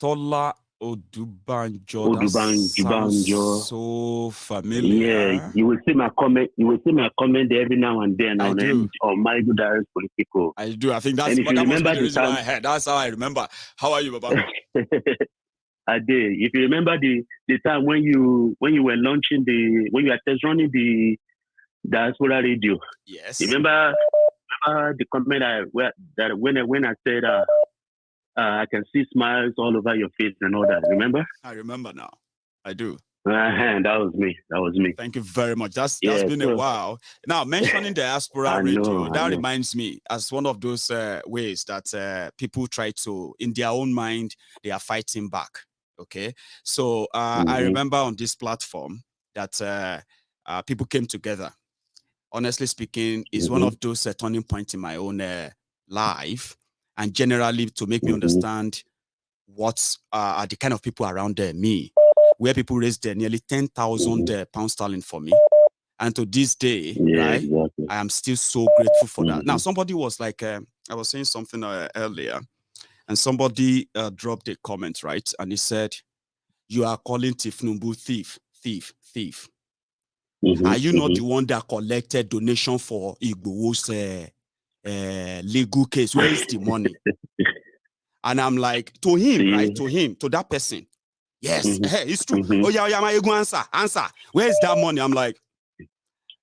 Tola Odubanjo. That sounds so familiar. Yeah, you will see my comment. You will see my comment every now and then on my good direct political. I do. I think that must be the reason why I heard. That's how I remember. How are you, Baba? I did. If you remember the time when you were launching when you were test running the diaspora radio. Yes. Remember the comment when I said I can see smiles all over your face and all that. Remember? I remember now. I do. That was me. Thank you very much. That's been a while. Now, mentioning diaspora radio, that reminds me as one of those ways that people try to, in their own mind, they are fighting back. Okay. So I remember on this platform that people came together. Honestly speaking, is one of those turning points in my own life, and generally to make me understand what are the kind of people around me, where people raised nearly 10,000 pounds sterling for me. And to this day, right, exactly. I am still so grateful for that. Now, somebody was like, I was saying something earlier, and somebody dropped a comment, right? And he said, "You are calling Tifnumbu thief. Are you not the one that collected donation for Igbo's legal case? Where is the money?" And I'm like, to him, right? To that person. Yes, hey, it's true. Oh yeah, my ego answer. Where is that money? I'm like,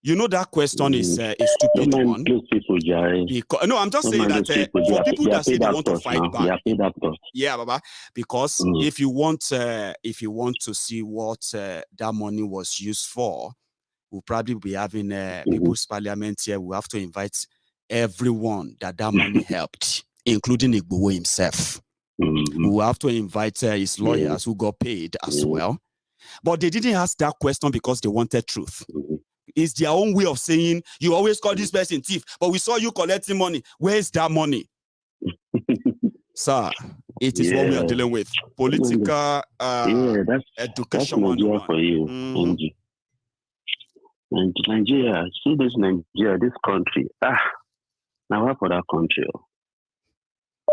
you know, that question is a stupid one. Because, no, I'm just saying that for people that say they want to fight back. Yeah, Baba. Because if you want to see what that money was used for, we'll probably be having People's Parliament here. We'll have to invite everyone that money helped, including Igboho himself. We'll have to invite his lawyers who got paid as well. But they didn't ask that question because they wanted truth. It's their own way of saying, you always call this person thief, but we saw you collecting money. Where's that money? Sir, it is what we are dealing with. Political education. That's Nigeria for you, Nigeria, see this Nigeria, this country. Now what for that country?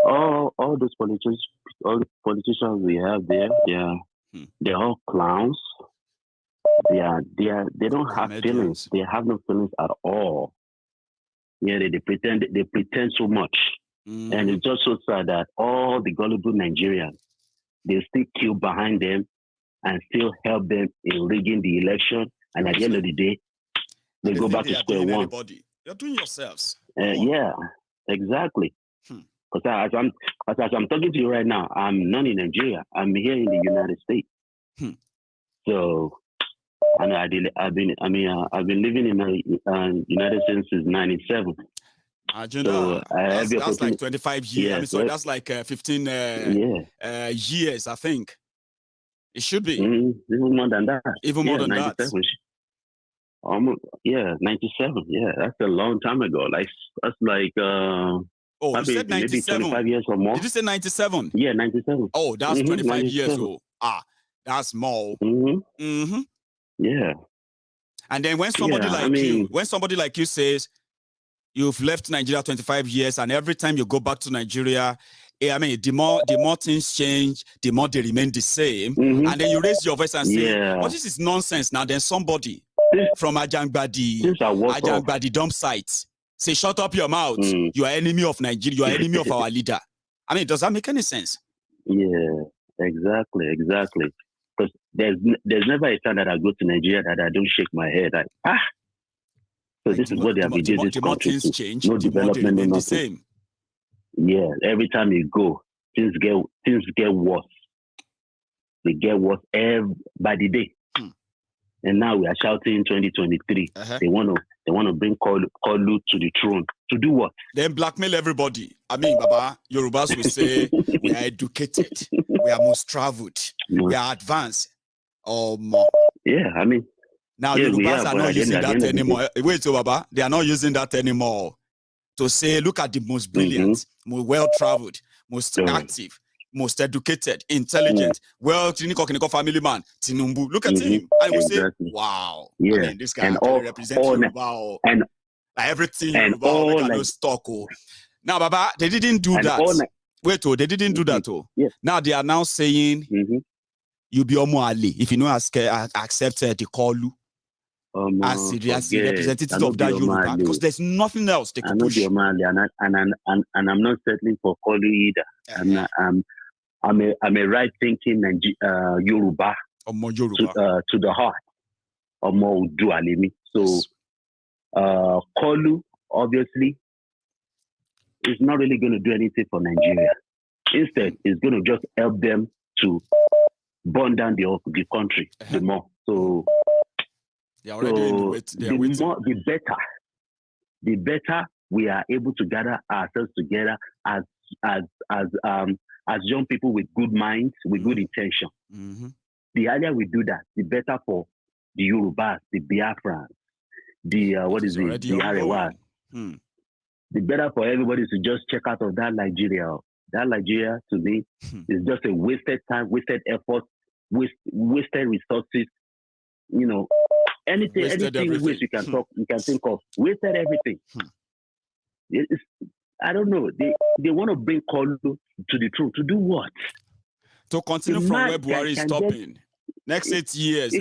All those politicians we have there, they're all clowns. They don't have feelings. They have no feelings at all. Yeah, they pretend so much. And it's just so sad that all the gullible Nigerians, they still queue behind them and still help them in rigging the election. And at the end of the day, they go back to square one. You're doing yourselves. Yeah, exactly. Because as I'm talking to you right now, I'm not in Nigeria. I'm here in the United States. So, and I've been living in the United States since '97. So that's like 25 years. Yeah, so that's like 15 years, I think. It should be. Even more than that. Even more than that. Almost, 97. Yeah, that's a long time ago. Like that's like you said 97. Maybe 25 years or more. Did you say 97? Yeah, 97. Oh, that's 25 years old. That's more. Yeah. And then when somebody like you says you've left Nigeria 25 years, and every time you go back to Nigeria, the more things change, the more they remain the same. And then you raise your voice and say, "Oh, this is nonsense." Now then somebody from Ajangbadi dump site say, "Shut up your mouth. You are enemy of Nigeria. You are enemy of our leader." I mean, does that make any sense? Yeah, exactly. Because there's never a time that I go to Nigeria that I don't shake my head. So this is what they have been doing. The more things change, no development, remain the same. Yeah, every time you go, things get worse. They get worse by the day. And now we are shouting 2023. They want to bring Kolu to the throne. To do what? Then blackmail everybody. I mean, Baba, Yorubas will say we are educated, we are most traveled, we are advanced, or more. Yeah, I mean. Now Yorubas are not using that anymore. Wait, so Baba, they are not using that anymore. To say, look at the most brilliant, most well-traveled, most active, most educated, intelligent, clinical family man, Tinumbu. Look at him. And we say, wow. Yeah. I mean, this guy represents Yoruba. And like everything Yoruba, like stock. Now, Baba, they didn't do that. Wait, oh, they didn't do that, oh. Yes. Now they are now saying you be Omo Ali if you know accept the Kolu as the representative of that Yoruba, because there's nothing else they could push. And I'm not settling for Kolu either. I'm a right thinking Yoruba to the heart. Omo Udu Alemi. So Kolu obviously is not really going to do anything for Nigeria. Instead, it's going to just help them to burn down the country the more. So they are already the better we are able to gather ourselves together as young people with good minds, with good intention. The earlier we do that, the better for the Yorubas, the Biafrans, the Arewas. The better for everybody to just check out of that Nigeria. That Nigeria, to me, is just a wasted time, wasted effort, wasted resources. You know, anything which you can think of, wasted everything. I don't know. They want to bring Kolu to the truth. To do what? To continue from where Buhari is stopping. Next 8 years,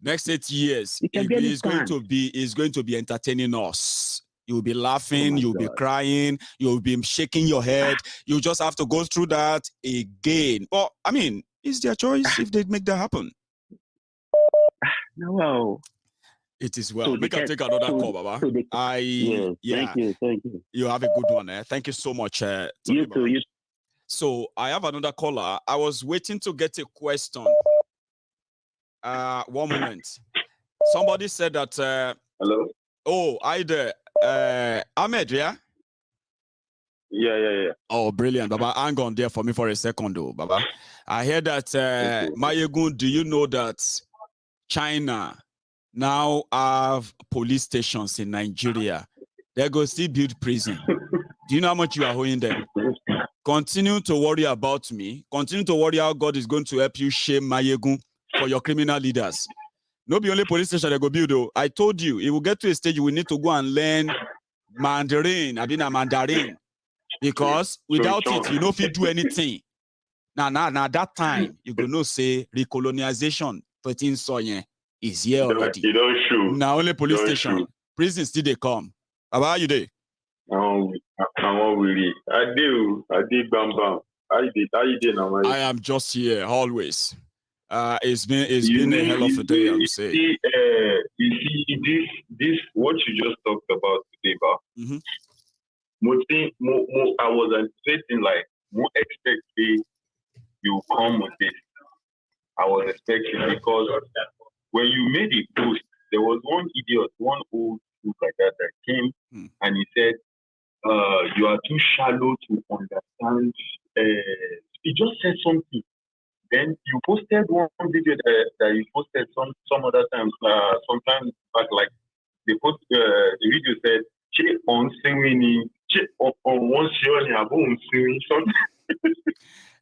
next 8 years, is going to be entertaining us. You'll be laughing, you'll be crying, you'll be shaking your head. You just have to go through that again. But I mean, it's their choice if they make that happen. No. It is well. We can take another call, Baba. Thank you. You have a good one. Thank you so much. You too. So I have another caller. I was waiting to get a question. 1 moment. Somebody said that. Hello. Oh, hi there. Ahmed, yeah? Yeah. Oh, brilliant, Baba. Hang on there for me for a second, though, Baba. I heard that, Mayegun, do you know that China now have police stations in Nigeria? They go still build prison. Do you know how much you are owing them? Continue to worry about me. Continue to worry how God is going to help you shame Mayegun for your criminal leaders. No be only police station they go build, though. I told you, it will get to a stage you will need to go and learn Mandarin, because without it, you know if you do anything. Now, that time, you go know say recolonization, 13 soye is here already. You don't shoot. Now only police station. Prison still they come. How are you there? I'm really. I did bam. How you did now? I am just here always. It's been a hell of a day, I would say. You see this what you just talked about today, but I was anticipating like more expecting you come with this. I was expecting because when you made a post, there was one idiot, one old dude like that came and he said, "You are too shallow to understand." He just said something. Then you posted one video that you posted some other times, sometimes back, like the video said, "Che on singing, che on one showing abon singing something."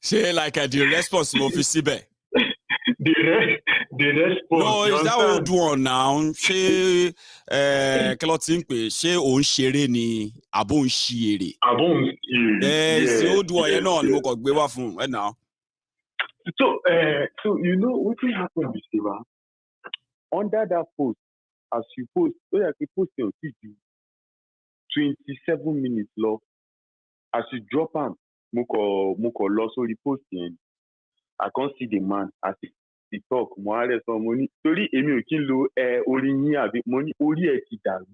Say like the responsible for Sibe. The response. No, is that old one now? She she on shere ni abon shiere. Abon yes, the old one, you know, no go gbe fun right now. So you know what will happen, Mr. Under that post, as you post, you post on TV, 27 minutes long. As you drop him, moko loss on the post I can't see the man as he talk. Mo are some money. Sorry, èmi ò kí ń lo orí yín àbí money orí ẹ ti dàrú.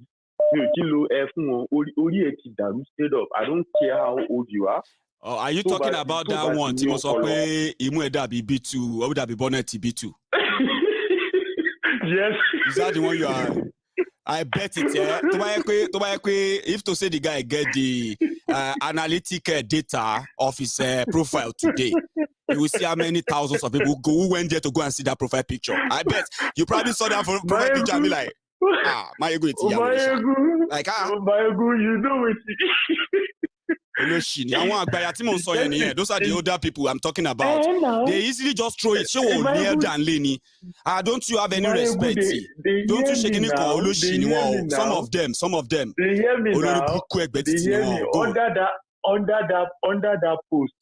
Mi ò kí ń lo fún wọn orí ẹ ti dàrú straight up. I don't care how old you are. Oh, are you talking about that one? Tí mo sọ pé imú ẹ̀ dàbí B2, ó dàbí bonnet B2. Yes. Is that the one you are? I bet it, yeah. If to say the guy get the analytic data of his profile today, you will see how many thousands of people who went there to go and see that profile picture. I bet you probably saw that profile picture and be like, Mayegun, it's like, Mayegun, you know it. Those are the older people I'm talking about. They easily just throw it. Don't you have any respect? Don't you shake any call? Some of them. They hear me now. under that post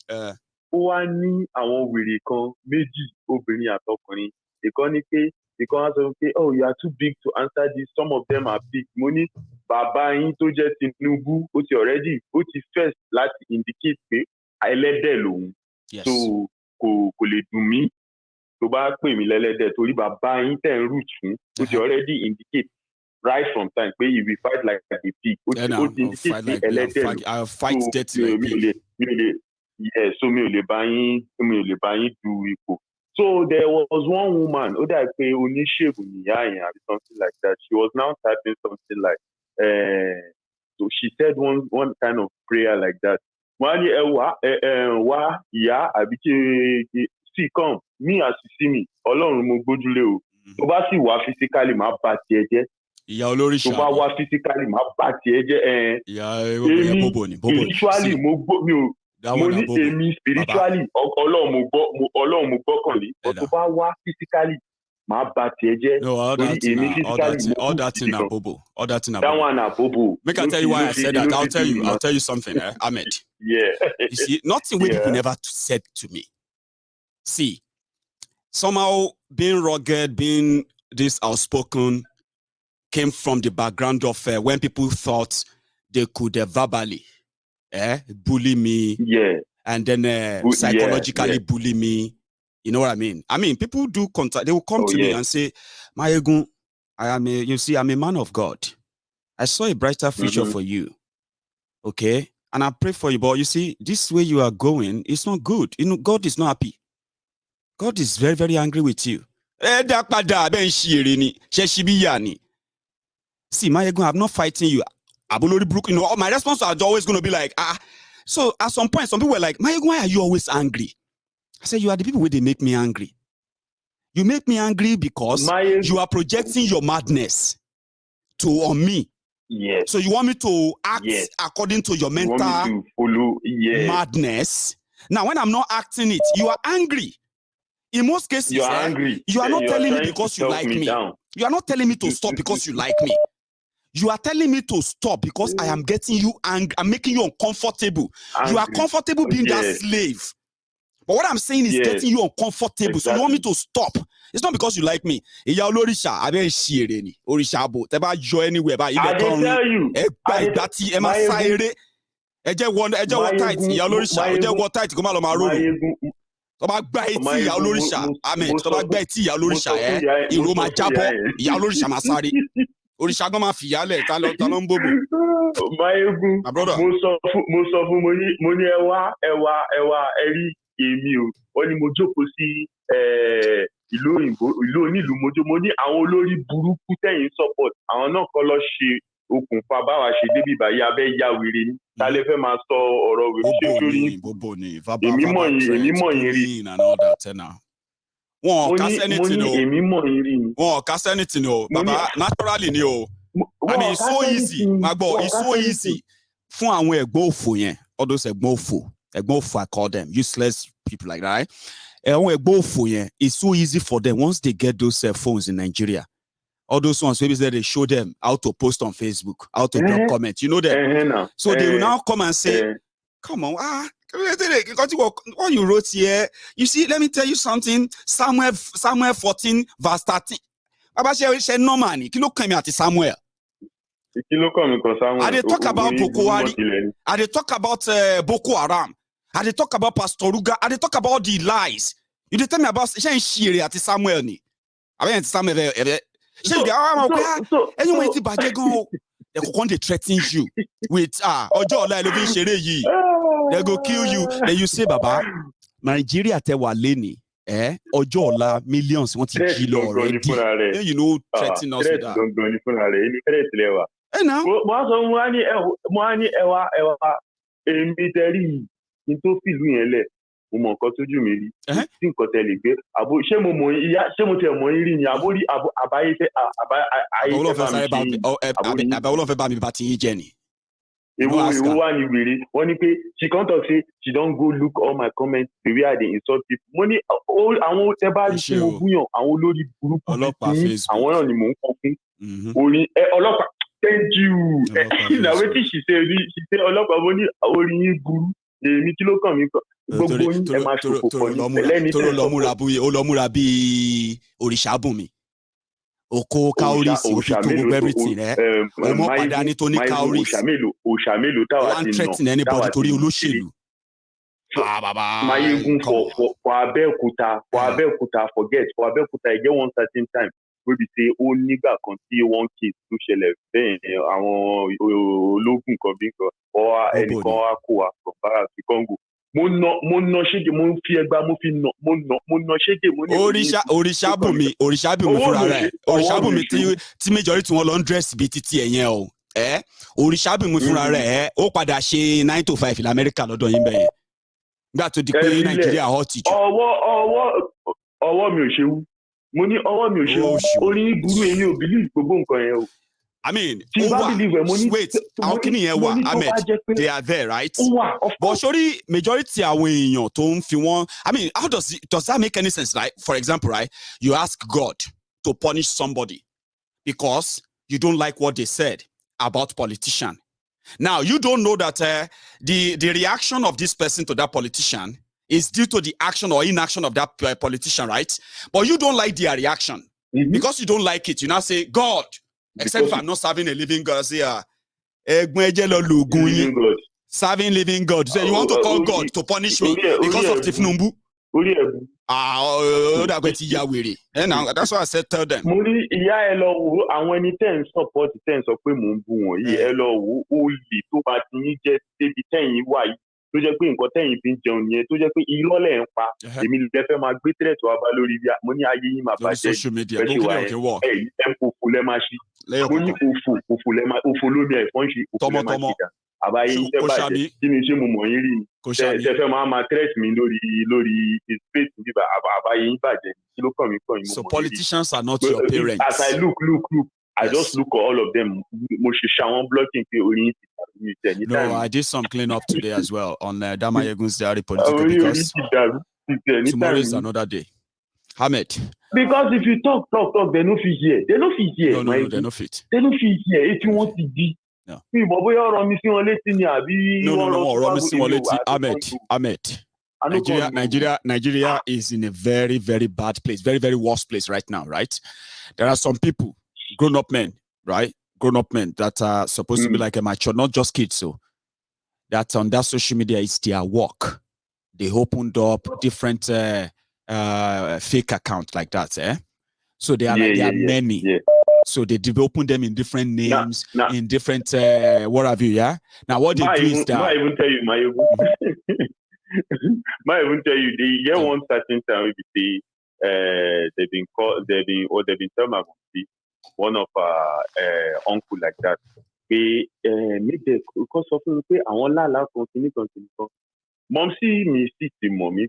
ó wá ní àwọn wèrè kan méjì obìnrin àtọkùnrin ìkan ní pé ìkan á sọ pé oh you are too big to answer this, some of them are big. Mo ní bàbá yín tó jẹ́ Tinubu ó ti first láti indicate pé ẹlẹ́dẹ̀ lòun so kò lè dùn mí tó bá pè mí lẹ́lẹ́dẹ̀ torí bàbá yín tẹ̀ ń root fún ó ti already indicate right from time pé you will fight like a pig ó ti indicate pé ẹlẹ́dẹ̀ lòun so mi ò lè bá yín du ipò. So there was one woman ó dà pé oníṣègùn nìyá yẹn àbí something like that. She was now typing something like so she said one kind of prayer like that. Wọ́n á ní wá ìyá àbí see come me as you see me Ọlọ́run mo gbójúlé o tó bá sì wá physically máa bà tiẹ̀ jẹ́. Ìyá olóríṣà tó bá wá physically máa bà tiẹ̀ jẹ́. Ìyá bobo ni spiritually mo ní èmi spiritually Ọlọ́run mo gbọ́kànlé tó bá wá physically máa bà tiẹ̀ jẹ́. No, all that thing na bobo. That one na bobo. Make I tell you why I said that. I'll tell you something, Ahmed. Yeah. You see, nothing wey people never said to me. See, somehow being rugged, being this outspoken came from the background of when people thought they could verbally bully me, and then psychologically bully me. You know what I mean? I mean, people do contact. They will come to me and say, "Mayegun, I'm a man of God. I saw a brighter future for you. Okay, and I pray for you. But you see, this way you are going, it's not good. You know, God is not happy. God is very, very angry with you." See, Mayegun, I'm not fighting you. You know, my response is always going to be like, So at some point, some people were like, Mayegun, why are you always angry? I said, you are the people where they make me angry. You make me angry because you are projecting your madness on me. Yes. So you want me to act according to your mental madness. Now, when I'm not acting it, you are angry. In most cases, you are angry. You are not telling me because you like me. You are not telling me to stop because you like me. You are telling me to stop because I am getting you angry. I'm making you uncomfortable. You are comfortable being that slave. But what I'm saying is getting you uncomfortable. Exactly. So you want me to stop. It's not because you like me. I tell you. I èmi o wọ́n ní mo jókòó sí ìlú òyìnbó ìlú onílùú mo ní àwọn olórí burúkú tẹ̀yìn support àwọn náà kọ́ lọ ṣe okùnfà báwa ṣe débi ìbàyà abẹ́ ya wèrè ní tálẹ́ fẹ́ máa sọ ọ̀rọ̀ wèrè ṣé lórí èmi mọ̀ yín rí. Wọn kà sẹ́nìtì ni o. Èmi mọ̀ yín rí ni. Wọn kà sẹ́nìtì ni o. Bàbá naturally ni o. And it's so easy. Magbo, it's so easy. Fún àwọn ẹ̀gbọ́n òfò yẹn, all those ẹ̀gbọ́n òfò, I call them useless people like that. Right? It's so easy for them once they get those phones in Nigeria. All those ones, maybe they show them how to post on Facebook, how to drop comments. You know that. So they will now come and say, "Come on, what you wrote here. You see, let me tell you something. Samuel 14 verse 13. Baba say no money. Kilo come at Samuel. And they talk about Boko Haram. And they talk about Boko Haram. And they talk about Pastor Ruga. And they talk about the lies. You tell me about Shiri at Samuel ni. I mean Samuel. Anyway, it's Bajegon. They go they threaten you with they go kill you. Then you say, Baba, Nigeria te waleni. Ojo ola millions want to kill already. Then you know threaten us with that. Hey now. Mo mọ nǹkan tójú mi rí tí nǹkan tẹ lè gbé àbò ṣé mo mọ ìyá ṣé mo tẹ mọ rí ni àbórí àbáyé fẹ bá mi bá ti yín jẹ ni. Èwo wà ní wèrè wọ́n ní pé she come talk say she don go look all my comments the way I dey insult people. Mo ní àwọn tẹ bá rí tí mo búyàn àwọn olórí burúkú tí àwọn náà ni mò ń kọ fún. Orin ọlọ́pàá Thank you. Now what she said ọlọ́pàá mo ní orin yín burú. Èmi kí ló kàn mí kan. Gbogbo yín ẹ máa ṣòfò pọ̀ ní ẹlẹ́ni tẹ́ ó lọ múra bí Òrìṣàbùnmi. Oko cowries ó fi tó gbogbo everything ó mọ̀ padà ní tó ní cowries. Òòṣà mélòó táwa ti nà. One threatening anybody torí olóṣèlú. Mayegun for Abẹ́òkúta forget for Abẹ́òkúta e get one certain time wey be say ó nígbà kan tí one case tó ṣẹlẹ̀ bẹ́ẹ̀ àwọn ológun kan bí kan or ẹnìkan wá kó wa from Barra to Congo. Mo nà ṣége mo fi ẹgbàá mo fi nà mo nà ṣége mo ní. Òrìṣàbùnmi fúnra rẹ̀ Òrìṣàbùnmi tí majority wọn lọ ń dress bíi títí ẹ̀yẹn o Òrìṣàbùnmi fúnra rẹ̀ ó padà ṣe 9 to 5 l'Amẹ́ríkà lọ́dọ̀ yín bẹ́ẹ̀ gbà tó di pé Nàìjíríà hot jù. ọwọ́ mi ò ṣe wú mo ní ọwọ́ mi ò ṣe wú orí burú èmi ò believe gbogbo nǹkan yẹn o. I mean, wait, how can you Ahmed? They are there, right? But surely majority àwọn èèyàn tó ń fi wọ́n. I mean, how does that make any sense? Right? For example, right? You ask God to punish somebody because you don't like what they said about politician. Now, you don't know that the reaction of this person to that politician is due to the action or inaction of that politician, right? But you don't like their reaction. Mm-hmm. Because you don't like it. You now say, God, except if I'm not serving a living God, say, serving living God. So you want to call God to punish me because of Tifnumbu? That's why I said tell them. Muri ìyá ẹ lọ wo àwọn ẹni tẹ́ ń support tẹ́ ń sọ pé mò ń bú wọn yìí ẹ lọ wo olè tó bá ti yín jẹ́ débi tẹ́yìn wà yìí tó jẹ́ pé nǹkan tẹ́yìn fi ń jẹun yẹn tó jẹ́ pé irọ́ lẹ̀ ń pa èmi lè fẹ́ máa gbé tẹ́lẹ̀ tó wá bá lórí bí mo ní ayé yín máa bàjẹ́ bẹ́ẹ̀ ṣe wà ẹ̀ òfò lẹ máa ṣí mo ní òfò lómi ẹ̀fọ́n ṣe òfò lẹ máa ṣí dà àbáyé yín tẹ́ bàjẹ́ kí ni ṣé mo mọ̀ yín rí ni tẹ́ fẹ́ máa threat mi lórí space bíbá àbáyé yín bàjẹ́ kí ló kàn mí kàn yín mo mọ̀ yín rí. So politicians are not your parents. As I look I just look at all of them. Blocking. No, I did some cleanup today as well on Damayegun's diary political because tomorrow is another day. Ahmed. Because if you talk, they no fit hear. They no fit hear. No, they no fit. They no fit hear. If you want to be. No. Ahmed. Nigeria is in a very, very bad place, very, very worst place right now, right? There are some people, grown-up men, right? Grown-up men that are supposed to be like a mature, not just kids, so that on that social media is their work. They opened up different fake accounts like that, So there are many. Yeah. So they open them in different names, in different what have you, yeah? Now what they do is that might even tell you, might even tell you they get one certain time we they've been telling my one of uncle like that. They make the because of the I want la continue. Mom see me mommy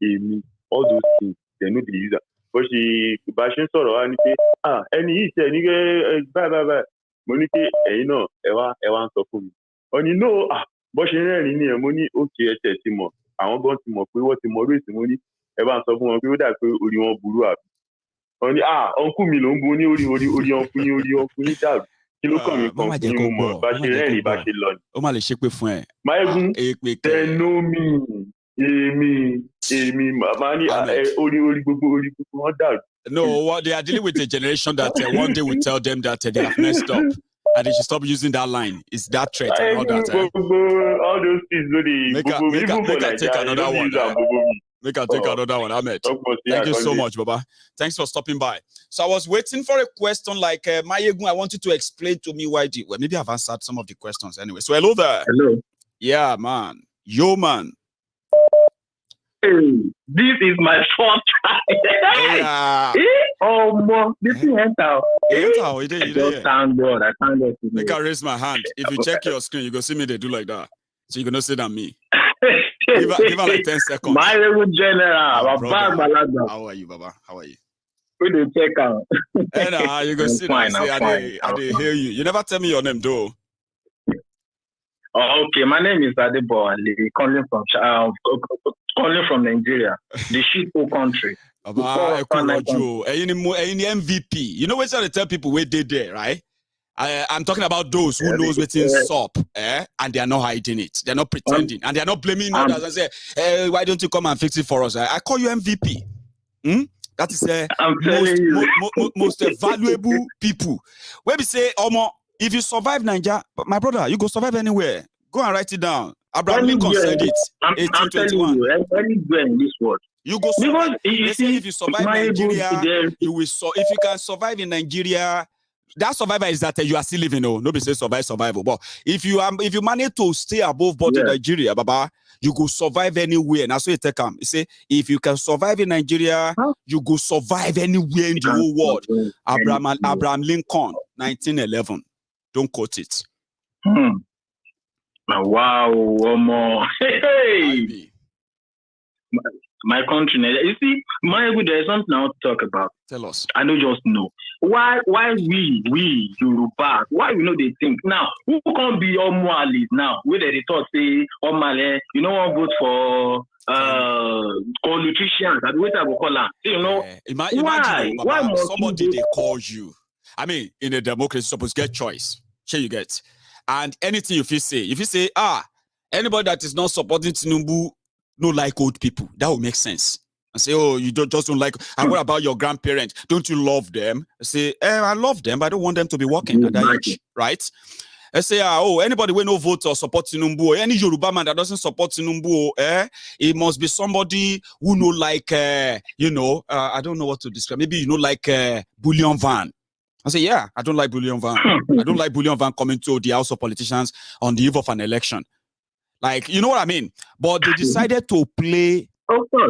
Amy, all those things they know the user. But she bashing sort of any bye. Monique, you know, Ewa so for me. And you know, but she didn't money okay, Timo. I want to more what tomorrow is money. Ewa so for me that only one buru. Only uncle me long boni ori uncle that. Kí ló kàn mí kan ní mo bá ṣe rẹ́rìn bá ṣe lọ. Ó máa lè ṣe pé fún ẹ. Mayegun tẹnu mi èmi màmá ní orí gbogbo wọn dàrú. No, what they are dealing with a generation that one day will tell them that they have messed up and they should stop using that line. It's that threat and all that. All those things really. Make I take another one. Make I take another one, Ahmed. Thank you so much, Baba. Thanks for stopping by. So I was waiting for a question like Mayegun. I want you to explain to me why. Well, maybe I've answered some of the questions anyway. So hello there. Hello. Yeah, man. Yo, man. Hey, this is my fourth time. Yeah. Oh, mom, this is enter. You did. Thank God. I thank God. Make I raise my hand. If you check your screen, you go see me. They do like that. So you gonna say that me. Give her like 10 seconds. My little general. How are you, Baba? How are you? We do check out. And you go see that. I hear you. You never tell me your name, though. Oh, okay, my name is Adebo Ali, calling from Nigeria, the shithole country. Any MVP. You know what I tell people where they there, right? I'm talking about those who knows what's up, and they are not hiding it. They're not pretending, and they are not blaming others and say, hey, why don't you come and fix it for us? I call you MVP. That is most valuable people. When we say, Omo, if you survive Nigeria, my brother, you go survive anywhere. Go and write it down. Abraham Lincoln said it. I'm telling you, anywhere in this world. You go survive. They say if you survive Nigeria, you will. If you can survive in Nigeria, that survivor is that you are still living. Oh, nobody say survival. But if you manage to stay above board in Nigeria, Baba, you go survive anywhere. And that's what you take them. You say if you can survive in Nigeria, you go survive anywhere in the whole world. Abraham Lincoln, 1911. Don't quote it. Wow, Omo. Hey. My country, you see, there's something I want to talk about. Tell us. I don't just know. Why we Yoruba, why we know they think now, who can be Omualis now? Where they talk say Omale, you know what vote for nutritians, and what I will call them. You know, imagine why somebody they call you. I mean, in a democracy, supposed to get choice. Sure you get. And anything if you say, anybody that is not supporting Tinubu no like old people, that would make sense. And say, oh, you just don't like. And what about your grandparents? Don't you love them? I say, I love them, but I don't want them to be working at that age, right? I say, anybody will no vote or support Tinubu, or any Yoruba man that doesn't support Tinubu, it must be somebody who no like, I don't know what to describe. Maybe like Bullion Van. I say, yeah, I don't like Bullion Van. I don't like Bullion Van coming to the House of Politicians on the eve of an election. Like, you know what I mean? But they decided to play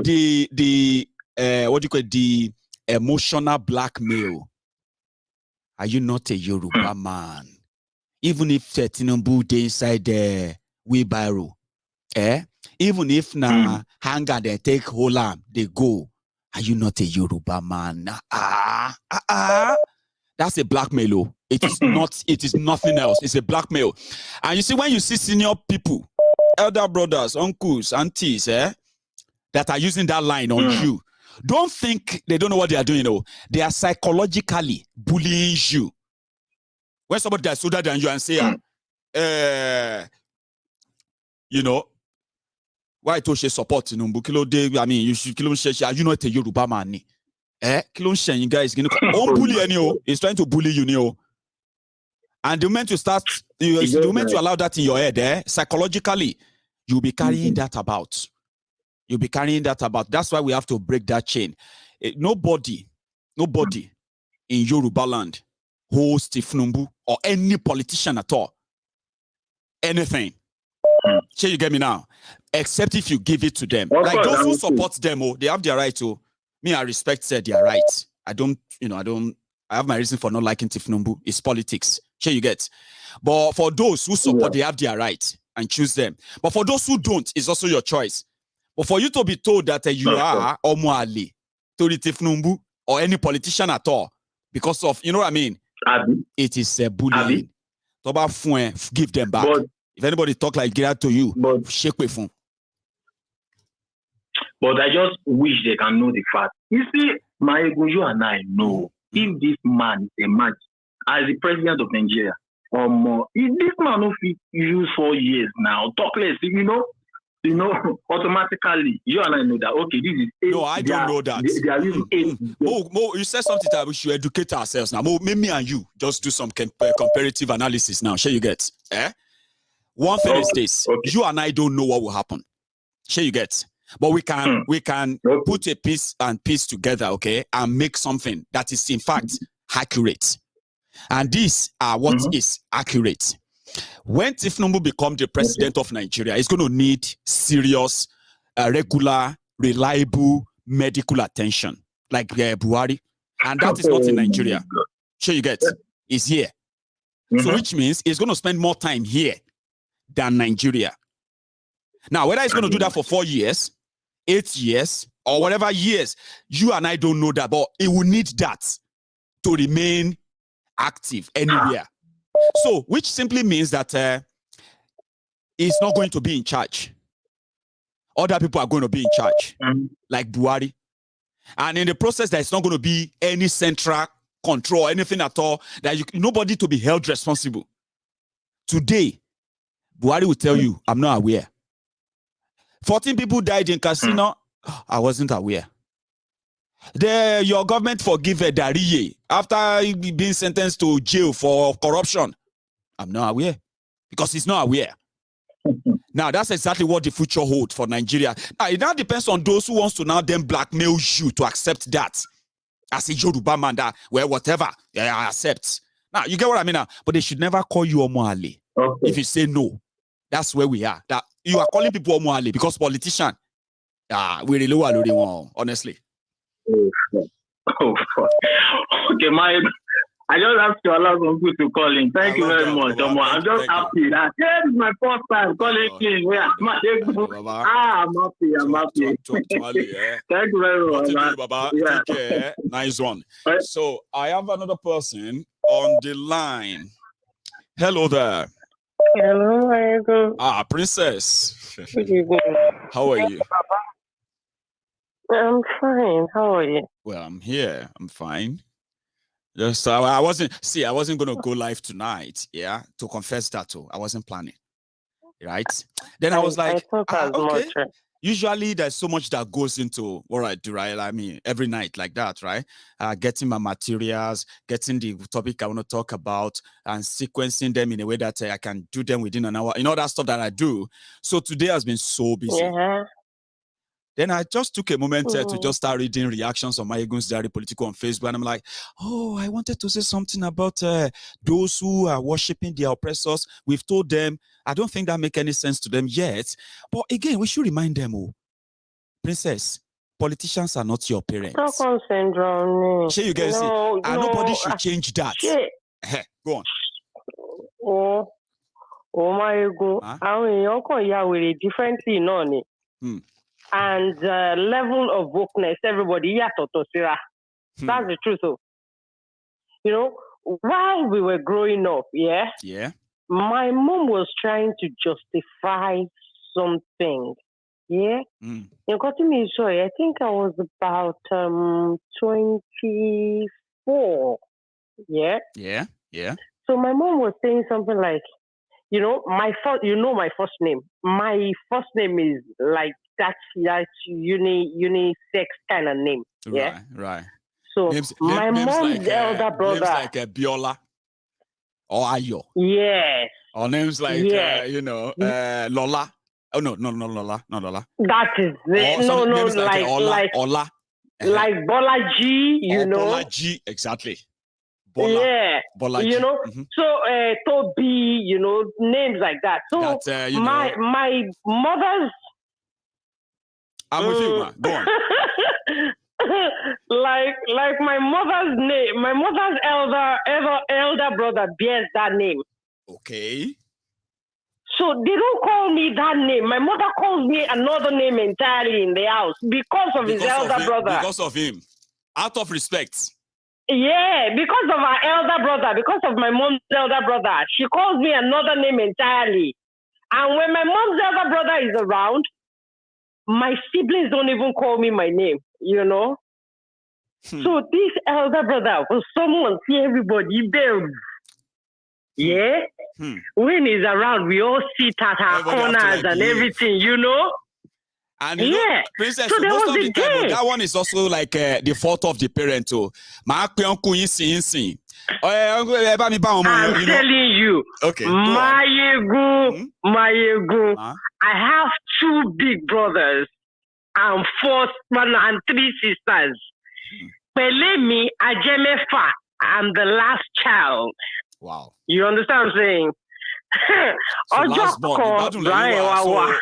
the emotional blackmail. Are you not a Yoruba man? Even if Tinubu they inside the wheelbarrow, even if na hanger they take whole arm, they go. Are you not a Yoruba man? That's a blackmail. It is not. It is nothing else. It's a blackmail. And you see, when you see senior people, elder brothers, uncles, aunties, that are using that line on you, don't think they don't know what they are doing. They are psychologically bullying you. When somebody that's older than you and say, why to support Tinubu? I mean, you should are you not a Yoruba man? You guys, bully he's trying to bully you, And the moment you start, the moment you allow that in your head, psychologically, you'll be carrying that about. You'll be carrying that about. That's why we have to break that chain. Nobody in Yoruba land holds Tifnumbu or any politician at all. Anything. So you get me now? Except if you give it to them. Like those who support them, they have their right to. Me, I respect their rights. I have my reason for not liking Tifnumbu. It's politics. Sure you get. But for those who support, they have their right and choose them. But for those who don't, it's also your choice. But for you to be told that you are Omuali, Tifnumbu, or any politician at all, because of, you know what I mean? It is bullying. Give them back. But, if anybody talk like that to you, shake with phone. But I just wish they can know the fact. You see, you and I know if this man is a man as the president of Nigeria, if this man will use 4 years now, talk less, automatically, you and I know that, okay, this is 8. No, I don't know that. They are using 8. Mo, you said something that we should educate ourselves now. Mo, me and you just do some comparative analysis now. Sure you get. One thing is this. You and I don't know what will happen. Sure you get. But we can put a piece together, okay, and make something that is in fact accurate. And these are what is accurate. When Tifnumbu becomes the president of Nigeria, it's going to need serious, regular, reliable medical attention, like Buhari. And that is not in Nigeria. Sure you get. It's here. So which means it's going to spend more time here than Nigeria. Now, whether it's going to do that for 4 years, 8 years, or whatever years, you and I don't know that, but it will need that to remain active anywhere. So, which simply means that he's not going to be in charge. Other people are going to be in charge, like Buhari. And in the process, there's not going to be any central control, anything at all, that nobody to be held responsible. Today, Buhari will tell you, I'm not aware. 14 people died in casino. I wasn't aware. Your government forgive Dariye after being sentenced to jail for corruption. I'm not aware because he's not aware. Now, that's exactly what the future holds for Nigeria. Now, it now depends on those who wants to now then blackmail you to accept that. As a Yoruba man, that, well, whatever, I accept. Now, you get what I mean now? But they should never call you Omoale. Okay. If you say no, that's where we are. That you are calling people Omoale because politician, we really want, honestly. Oh, okay, I just have to allow some people to call in. Thank you very much, Omo. I'm just happy that this is my first time calling in. I'm happy. I'm happy. Thank you very much, Baba. Yeah. Take care. Nice one. So I have another person on the line. Hello there. Hello, Princess. How are you? I'm fine. How are you? Well, I'm here. I'm fine. Just I wasn't gonna go live tonight, to confess that too. I wasn't planning. Right? Then I was like, okay. Usually there's so much that goes into what I do, right? I mean, every night like that, right? Getting my materials, getting the topic I want to talk about, and sequencing them in a way that I can do them within an hour. You know, that stuff that I do. So today has been so busy. Yeah. Then I just took a moment to just start reading reactions on Maegun's Diary Political on Facebook. And I'm like, I wanted to say something about those who are worshiping their oppressors. We've told them, I don't think that makes any sense to them yet. But again, we should remind them, Princess, politicians are not your parents. Stockholm syndrome. You guys see, nobody should change that. Go on. Maegun, differently, no. And level of wokeness, everybody, That's the truth. So, you know, while we were growing up, my mom was trying to justify something. I think I was about 24. Yeah. So my mom was saying something like, my first name. My first name is like that's unisex kind of name. Right. So my mom's like, elder brother. Names like Biola or Ayo. Yes. Or names like Lola. Oh no, Lola, not Lola. That is it. No, like Ola. Like Bolaji, Bolaji, exactly. Bola, yeah, Bolaji. So Toby, names like that. So my mother's. I'm with you, man. Go on. like my mother's name, my mother's elder brother bears that name. Okay. So they don't call me that name. My mother calls me another name entirely in the house because of his elder brother. Because of him. Out of respect. Yeah, because of our elder brother, because of my mom's elder brother. She calls me another name entirely. And when my mom's elder brother is around, my siblings don't even call me my name, So this elder brother was someone, see everybody builds. Yeah? When he's around, we all sit at our corners and everything, And Princess, so most of the time, that one is also like the fault of the parent. I'm telling you. Okay. Mayegu. I have 2 big brothers and 4 and 3 sisters. Pelemi Ajemefa, I'm the last child. Wow. You understand what I'm saying? So last born, so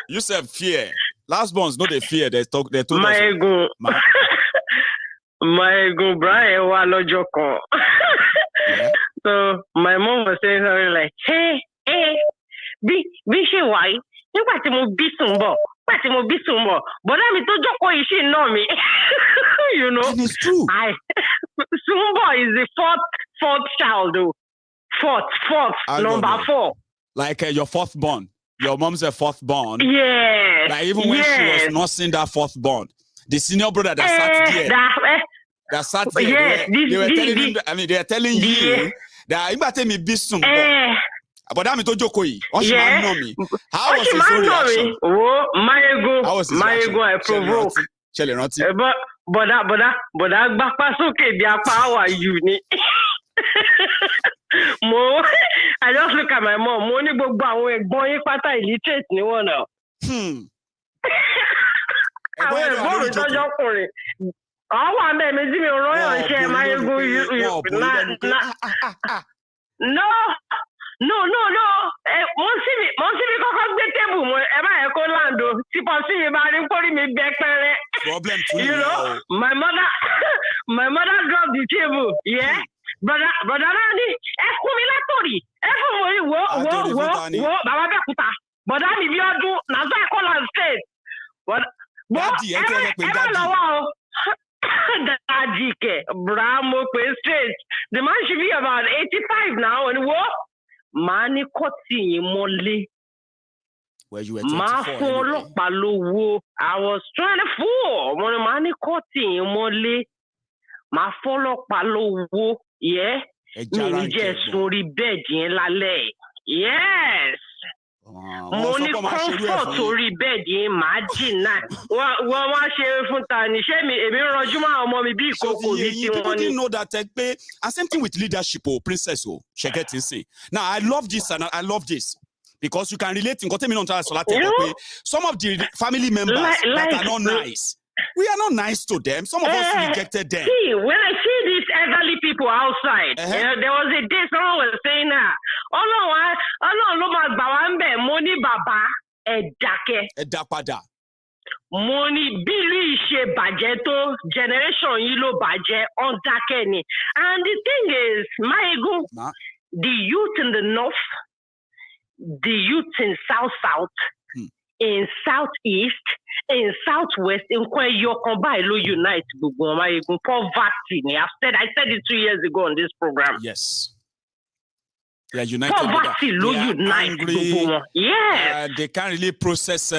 you said fear. Last borns, not the fear. They told us. Maegun, Brian, Walojoko. So my mom was saying something like, hey, Bishi, why? You got to move Bisumbo. But I'm to Joko, you should know me. And it's true. Sumbo is the fourth child, though. Fourth, number 4. Like your 4th born. Your mom's a 4th born. Yes. Like even when she was nursing that 4th born, the senior brother that sat there. that sat there. Yes, they were telling him. I mean, they are telling you that you better me be some. But I'm to Jokoi. Yeah. How was his own reaction? Oh, my ego. How was his reaction? I provoke. But how are you? Mo, I just look at my mom. Mo ni gbogbo àwọn ẹ̀gbọ́n yín pátá illiterate ni wọ́n náà. Àwọn ẹ̀gbọ́n mi tọ́jọ́ ọkùnrin. Àwọn àmì ẹ̀mí tí mi ò rọ́yàn ṣe máa ń gun No. Mo sì mi kọ́kọ́ gbé tébù mo ẹ má yẹ kó láǹdó tí pọ̀ sí mi bá rí kórìí mi bẹ́ pẹ́rẹ́. Problem too. You know, my mother dropped the table. Yeah. Brother Randy, ẹ fún mi látòrí. Ẹ fún mi wo bàbá bẹ́ẹ̀ kúta. Bọ̀dá mi bí ọdún Nàzá Ẹ̀kọ́lá state. Ẹ bá lọ́wọ́ o. Daddy ke, Brahmo pe straight. The man should be about 85 now. And what? Mani koti mole. Where you were 24 anyway. I was 24. Mani koti mole. Ma follow palowo. Yeah. Me just sorry bed in lale. Yes. Money comfort torí bed imagine na wọ́n wá ṣe fún ta ni ṣé mi èmi rọjú máa ọmọ mi bí ìkókò bí tí wọ́n ní. People didn't know that pé and same thing with leadership princess ṣẹ̀kẹ́ say. Now I love this and I love this because you can relate nǹkan tẹ́mi náà try sọ láti ẹ̀kọ́ pé some of the family members that are not nice. We are not nice to them. Some of us rejected them. See, when I see these elderly people outside, there was a day someone was saying, money baba Edapada. Money bili she bajeto generation yilo baje on dakeni. And the thing is, my ego, the youth in the north, the youth in south, in southeast, in southwest, in where you combine unite poverty. I said it 2 years ago on this program. Yes. They are united. Poverty they are unite. Angry. Yes. They can't really process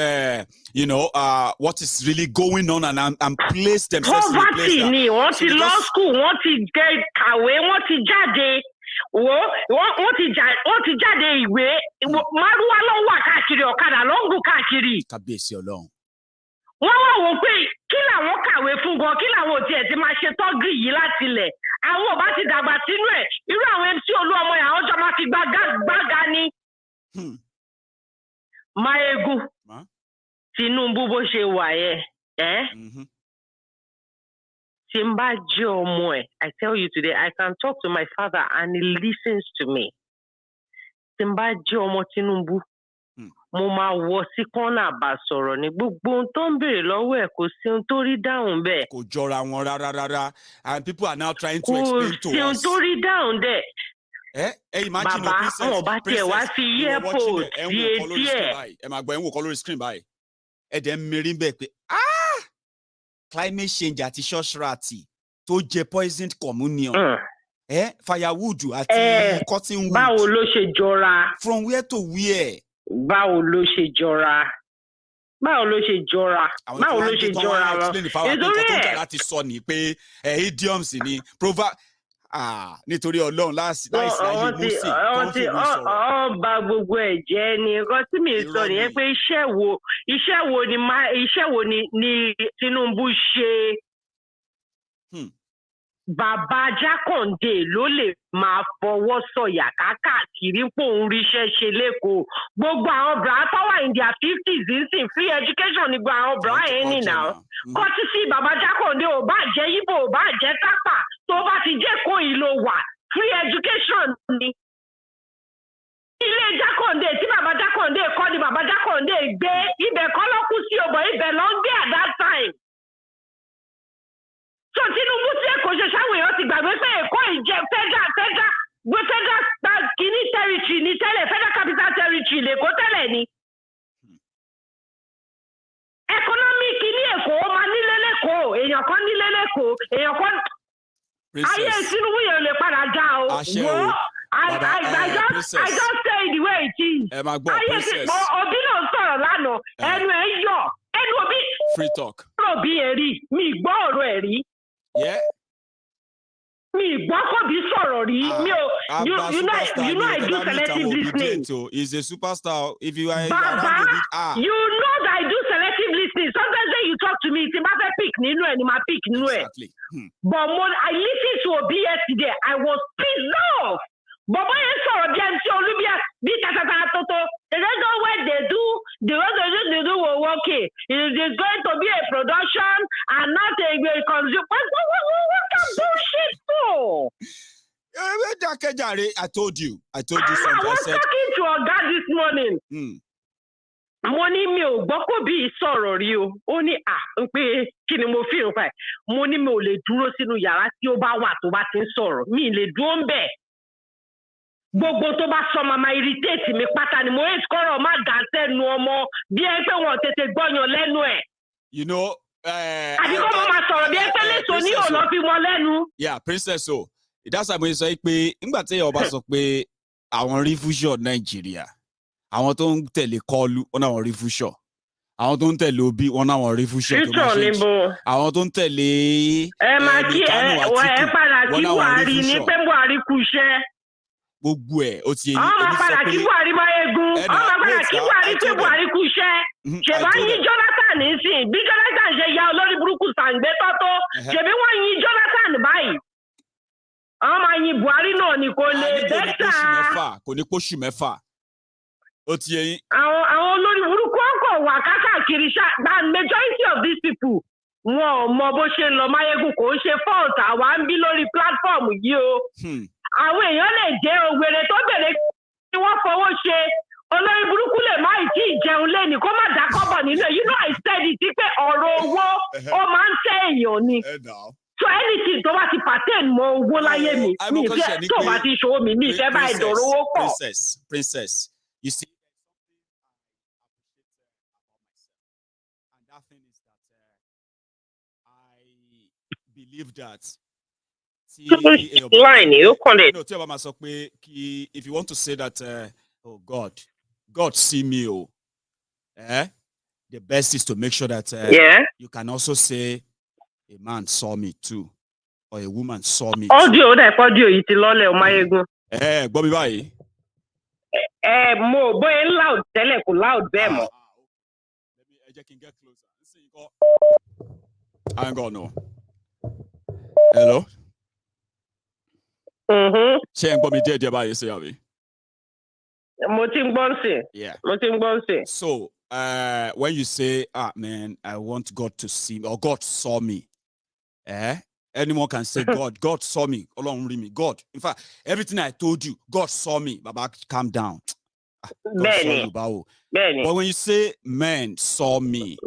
what is really going on and place themselves poverty in ni want to law school, want to get away, want to jade. Wọ́n ti jáde ìwé márùwá ló wà káàkiri ọ̀kadà ló ń gùn káàkiri. Kábíyèsí Ọlọ́run. Wọ́n wá wò pé kí làwọn kàwé fún gan kí làwọn ò tiẹ̀ ti máa ṣe tọ́gì yìí láti ilẹ̀. Àwọn ò bá ti dàgbà sínú ẹ̀ irú àwọn MC Olúọmọ yà àwọn jọ máa fi gbága ní. Máyégún Tinubu bó ṣe wà yẹn. I tell you today, I can talk to my father and he listens to me. Timbaji omo Tinubu, mo máa wọ sí kọ́nà bá sọ̀rọ̀ ní gbogbo ohun tó ń béèrè lọ́wọ́ ẹ̀ kò sí ohun tó rí dáhùn bẹ́ẹ̀. Kò jọra wọn rárá and people are now trying to explain to us. Kò sí ohun tó rí dáhùn dẹ̀. Imagine bàbá àwọn ọba tiẹ̀ wá sí airport díẹ̀. Ẹ máa gbọ́ ẹ̀ ń wò kọ́ lórí screen báyìí. Ẹ dẹ̀ ń mérí bẹ́ẹ̀ pé climate change àti ṣọ́ṣọ́ràtì tó jẹ poisoned communion. Firewood àti cotton wood. Báwo ló ṣe jọra? From where to where? Báwo ló ṣe jọra? Báwo ló ṣe jọra wọn? Nítorí ẹ̀ láti sọ ni pé idioms ni proverb nítorí Ọlọ́run láìsí láyé Mósè kan fi mú sọ̀rọ̀. Ọba gbogbo ẹ̀ jẹ́ ni nǹkan tí mi sọ nìyẹn pé iṣẹ́ wo ni Tinubu ṣe. Bàbá Jákàndé ló lè máa fọwọ́ sọ̀yà káàkiri pòun ríṣẹ́ ṣe lẹ́kọ̀ọ́. Gbogbo àwọn bra tó wà in their 50s ń free education ní gbogbo àwọn bra yẹn ní náà. Kọ́tí sí bàbá Jákàndé ò bá jẹ́ Ìgbò ò bá jẹ́ Tápà tó bá ti jẹ́ kó ìlò wà free education ni. Ilé Jákàndé tí bàbá Jákàndé kọ́ ni bàbá Jákàndé gbé ibẹ̀ kọ́ ló kú sí ọ̀bọ̀ ibẹ̀ ló ń gbé at that time. So Tinubu tí Èkó ṣe ṣáwọn èèyàn ti gbàgbé pé Èkó ìjẹ federal kìíní territory ní tẹ́lẹ̀ federal capital territory l'Èkó tẹ́lẹ̀ ni. Economic kìíní Èkó ó máa nílé lẹ́kọ̀ọ́ èèyàn kan nílé lẹ́kọ̀ọ́ èèyàn kan. Ayé Tinubu yẹn lè padà já o. Wo I just say the way it is. Ayé Obi náà sọ̀rọ̀ lánàá ẹnu ẹ̀ yọ̀ ẹnu Obi. Free talk. Obi ẹ̀ rí mi gbọ́ ọ̀rọ̀ ẹ̀ rí. Yeah. Me, Boko sorry. You know I do selective listening. He's a superstar. If you are Baba, you know that I do selective listening. Sometimes when you talk to me, it's about a pick, exactly. But when I listened to OB yesterday, I was pissed off. But when I saw OB, they don't know what they do. The way they do will work. It is going to be a production and not a consumer. What kind of bullshit for? I told you something. I was talking to a guy this morning. Money mi ò gbọ́ kó bí sọ̀rọ̀ rí o. Ó ní pé kí ni mo fi òfà ẹ̀. Mo ní mi ò lè dúró sínú yàrá tí ó bá wà tó bá ti ń sọ̀rọ̀. Mi lè dúró ń bẹ̀. Gbogbo tó bá sọ máa irritate mi pátá ni mo hate kọ́rọ̀ má dà sẹ́nu ọmọ bí ẹ pé wọn tètè gbọ́yàn lẹ́nu ẹ̀. You know. Àbí kọ́ mo máa sọ̀rọ̀ bí ẹ pé lẹ́sọ̀ ní ọ̀nà fi wọn lẹ́nu. Yeah, princess o. That's why mo sọ pé nígbà tí ọba sọ pé àwọn rí fúṣọ̀ Nàìjíríà. Àwọn tó ń tẹ̀lé kọlu wọn náà wọn rí fúṣọ̀. Àwọn tó ń tẹ̀lé Obi wọn náà wọn rí fúṣọ̀ tó máa ṣe. Àwọn tó ń tẹ̀lé Kánú Àtíkù wọn náà wọn rí fúṣọ̀. Ní pé Buhari kú iṣẹ́. Gbogbo ẹ̀ ó ti yẹ yín. Ọmọ padà kí Buhari máa egun. Ọmọ padà kí Buhari pé Buhari kú iṣẹ́. Ṣèbá yín Jonathan nísìn. Bí Jonathan ṣe ya olórí burúkú sàǹgbé tọ́tọ́. Ṣèbí wọ́n yín Jonathan báyìí. Àwọn máa yin Buhari náà ni kò lè bẹ́tà. Kò ní pósù mẹ́fà. Ó ti yẹ yín. Àwọn olórí burúkú ọkọ̀ wà káàkiri the majority of these people wọn ò mọ bó ṣe ń lọ Máyégún kò ń ṣe fault àwa ń bí lórí platform yìí o. Àwọn èèyàn lè jẹ́ òwèrè tó bèrè kí wọ́n fowó ṣe olórí burúkú lè má ìtí ìjẹun lẹ́ni kó má dá kọ́bọ̀ nínú ẹ̀. You know I said it pé ọ̀rọ̀ owó ó máa ń tẹ́ èèyàn ni. So anything tó bá ti pattern mọ owó láyé mi ìfẹ́ tó bá ti ṣòwò mi ìfẹ́ bá ìdọ̀rọ̀ owó pọ̀. Princess, you see. And that thing is that I believe that. Line, you call it. No, tell me, if you want to say that, oh God see me, the best is to make sure that you can also say a man saw me too, or a woman saw me. Audio, yìí ti lọ́lẹ̀ o Máyégún. Gbọ́ mi báyìí. Mo bóyá loud tẹ́lẹ̀ kò loud bẹ́ẹ̀ mọ́. Let me get closer. Hang on, no. Hello. Ṣé ń gbọ́ mi díẹ̀ báyìí ṣe àbí? Mo ti ń gbọ́ sí. Yeah. Mo ti ń gbọ́ sí. So, when you say, man, I want God to see me, or God saw me, anyone can say God saw me. Ọlọ́run rí mi. God. In fact, everything I told you, God saw me. Baba, calm down. Bẹ́ẹ̀ni. But when you say men saw me,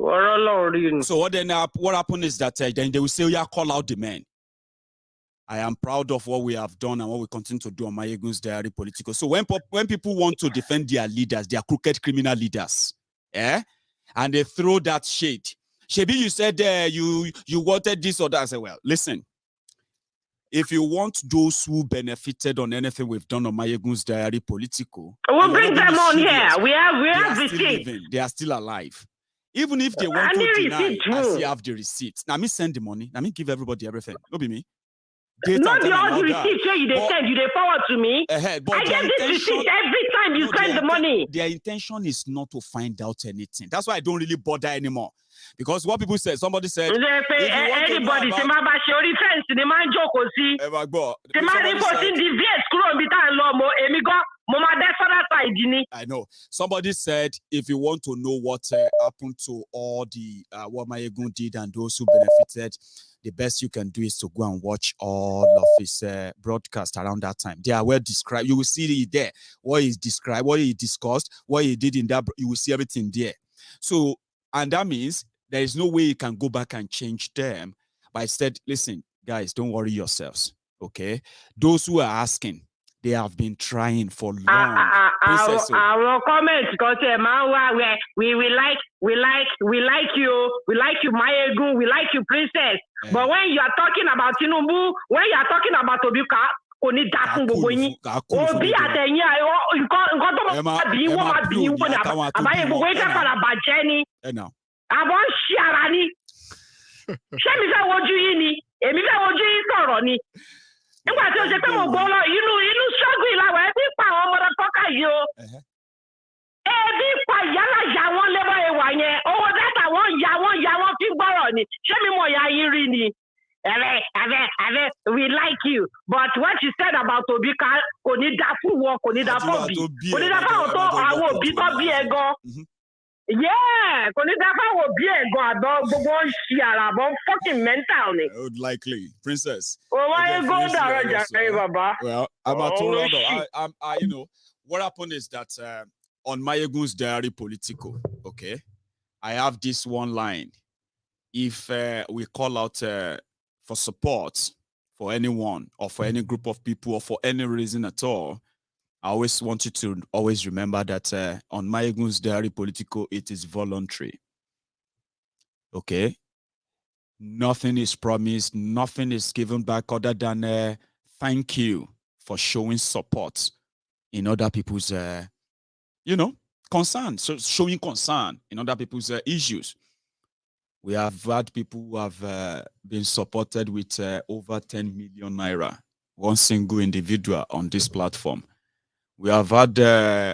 so what happened is that then they will say, yeah, call out the men. I am proud of what we have done and what we continue to do on Máyégún's Diary Political. So when people want to defend their leaders, their crooked criminal leaders, and they throw that shade. Shebi, you said you wanted this or that. I said, well, listen. If you want those who benefited on anything we've done on Máyégún's Diary Political, we'll bring them on here. We have receipts. They are still alive. Even if they want to deny, I still have the receipts. Now me send the money. Now me give everybody everything. Not be me. Not all the receipts you send, you they forward to me. I get this receipt every time you send the money. Their intention is not to find out anything. That's why I don't really bother anymore. Because what people said, somebody said, anybody, say my bashori fence, the man joke or see. The man reporting the VS Kuro Bitan Lomo, Emigo, Mama Defara. I know. Somebody said, if you want to know what happened to all the what Máyégún did and those who benefited, the best you can do is to go and watch all of his broadcasts around that time. They are well described. You will see it there. What is described, what he discussed, what he did in that. You will see everything there. So, and that means there is no way you can go back and change them. But I said, listen, guys, don't worry yourselves. Okay? Those who are asking, they have been trying for long. Our comments got we like you, Máyégún, we like you, Princess. But when you are talking about Tinubu, when you are talking about Obika, oni dakun gbogbo yin. Obi àtẹ̀yìn nǹkan tó máa bí wọ́n máa bí wọ́n ní àbáyé gbogbo yín fẹ́ padà bàjẹ́ ni. Àbọ̀ ń ṣí ara ni. Ṣé mi fẹ́ wojú yín ni? Èmi fẹ́ wojú yín sọ̀rọ̀ ni. Nígbà tí o ṣe pé mo gbọ́ lọ inú struggle ìlàwọ̀ ẹbí pa àwọn ọmọdé tọ́ka yìí o. Ẹbí pa ìyálàyà wọn lẹ́wọ́ ẹwà yẹn. Owó dátà wọn ya wọn fi gbọ́rọ̀ ni. Ṣé mi mọ̀ ya yín rí ni? Ẹ̀rẹ́, we like you. But what you said about Obi kò ní dá fún wọn, kò ní dá fún Obi. Kò ní dá fún àwọn òbí tó bí ẹ gan. Yeah, kò ní dá fún àwọn òbí ẹ gan àbọ̀ gbogbo ń ṣe àràbọ̀ fucking mental ni. Likely, princess. Oh, why you go down, Baba? Well, I'm about to round up. You know, what happened is that on Mayegun's Diary Politico, okay, I have this one line. If we call out for support for anyone or for any group of people or for any reason at all, I always want you to always remember that on Mayegun's Diary Politico, it is voluntary. Okay? Nothing is promised, nothing is given back other than thank you for showing support in other people's, concern. So showing concern in other people's issues. We have had people who have been supported with over 10 million naira, one single individual on this platform. We have had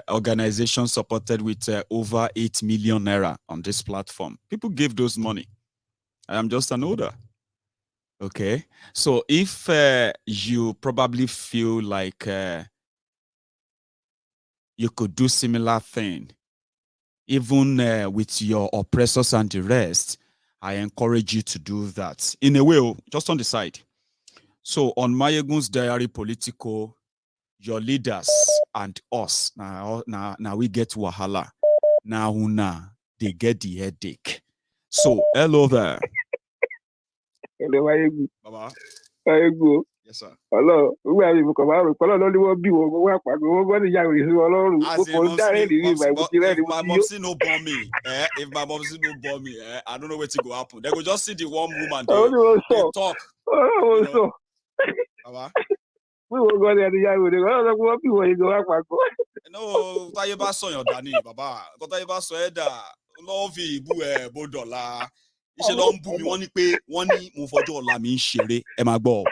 organizations supported with over 8 million naira on this platform. People give those money. I am just an order. Okay. So if you probably feel like you could do similar thing, even with your oppressors and the rest, I encourage you to do that. In a way, just on the side. So on Mayegun's Diary Politico, your leaders and us, now we get wahala. Now they get the headache. So, hello there. Hello, Mayegu. Baba. Mayegu. Yes, sir. Hello. Who are you? Come on. Hello, no, you won't be over. What are you doing? If my mom see no bomb me, if my mom see no bomb me, I don't know where to go happen. They will just see the one woman they talk. Baba. We will go there. No, Tayeba so your Danny, Baba. Tayeba so Eda. Love you, Bodola. Iṣẹ́ ló ń bú mi wọ́n ní mo fọjọ́ ọ̀la mi ń ṣeré ẹ máa gbọ́